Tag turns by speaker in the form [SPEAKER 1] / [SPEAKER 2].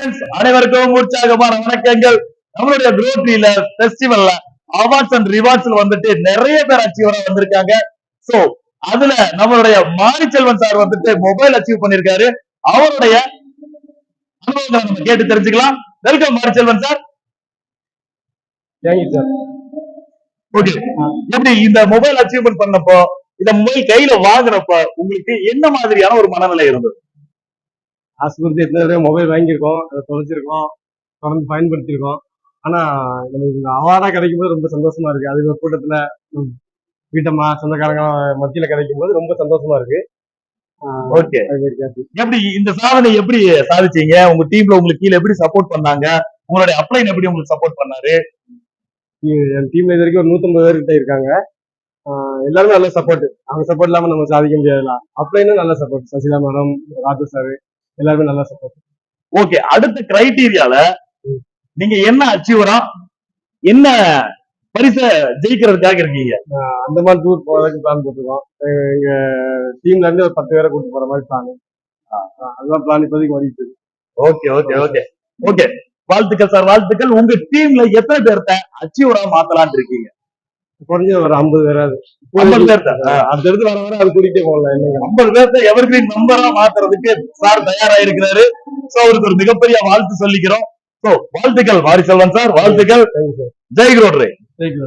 [SPEAKER 1] அனைவருக்கும் உற்சாகமான வணக்கங்கள். நம்மளுடைய குரோட்ரியில பெஸ்டிவல்ல அவார்ட்ஸ் அண்ட் ரிவார்ட்ஸ்ல வந்துட்டு நிறைய பேர் அச்சீவரா வந்திருக்காங்க. சோ அதுல நம்மளுடைய மாரிச்செல்வன் சார் வந்துட்டு மொபைல் அச்சீவ் பண்ணிருக்காரு. அவருடைய அனுபவங்களை நம்ம கேட்டு தெரிஞ்சுக்கலாம். Welcome Marichelvan sir.
[SPEAKER 2] Thank you sir.
[SPEAKER 1] Okay, எப்படி இந்த மொபைல் அச்சீவ்மெண்ட் பண்ணப்போ, இந்த மொபைல் கையில வாங்குறப்ப உங்களுக்கு என்ன மாதிரியான ஒரு மனநிலை இருந்தது?
[SPEAKER 2] ஆஸ்பத்திரி எத்தனை தடவை மொபைல் வாங்கியிருக்கோம், அதை தொலைச்சிருக்கோம், தொடர்ந்து பயன்படுத்தியிருக்கோம். ஆனா நமக்கு இந்த அவார்டா கிடைக்கும் போது ரொம்ப சந்தோஷமா இருக்கு. அது ஒரு கூட்டத்துல வீட்டம்மா சொந்தக்காரங்க மத்தியில கிடைக்கும் போது ரொம்ப சந்தோஷமா இருக்கு.
[SPEAKER 1] ஓகே, எப்படி இந்த சாதனை எப்படி சாதிச்சீங்க? உங்க டீம்ல உங்களுக்கு கீழே எப்படி சப்போர்ட் பண்ணாங்க? உங்களுடைய அப்ளைன் எப்படி உங்களுக்கு சப்போர்ட் பண்ணாரு?
[SPEAKER 2] என் டீம்ல இது வரைக்கும் ஒரு 150 பேர்கிட்ட இருக்காங்க. எல்லாருமே நல்ல சப்போர்ட். அவங்க சப்போர்ட் இல்லாம நம்ம சாதிக்க முடியாதுல. அப்ளைனும் நல்ல support. Sasikala madam, Raju sir எல்லாருமே நல்ல சப்போர்ட்.
[SPEAKER 1] ஓகே, அடுத்த கிரைட்டீரியால நீங்க என்ன அச்சீவரா, என்ன பரிச ஜெயிக்கிறதுக்காக இருக்கீங்க?
[SPEAKER 2] அந்த மாதிரி டூர் போறதுக்கு பிளான் போட்டுருக்கோம். எங்க டீம்ல இருந்து ஒரு 10 பேரை கூட்டு போற மாதிரி பிளான். அதுதான் பிளான் இப்போதைக்கு ஓடிட்டு இருக்கு.
[SPEAKER 1] ஓகே ஓகே ஓகே ஓகே, வாழ்த்துக்கள் சார், வாழ்த்துக்கள். உங்க டீம்ல எத்தனை பேர்த்த அச்சீவரா மாத்தலாம்னு இருக்கீங்க?
[SPEAKER 2] குறைஞ்ச ஒரு 50 பேராது.
[SPEAKER 1] 50 பேர்த்த
[SPEAKER 2] அடுத்தடுத்து வர வர அது கூட்டிகிட்டே போகலாம். என்னங்க
[SPEAKER 1] 50 பேர்த்த எவர்கிரீன் மெம்பரா மாத்துறதுக்கு சார் தயாரா இருக்கிறாரு. சோ அவருக்கு ஒரு மிகப்பெரிய வாழ்த்து சொல்லிக்கிறோம். சோ வாழ்த்துக்கள் மாரிச்செல்வன் சார், வாழ்த்துக்கள். ஜெய் குரோட்ரி.
[SPEAKER 2] தேங்க்யூ.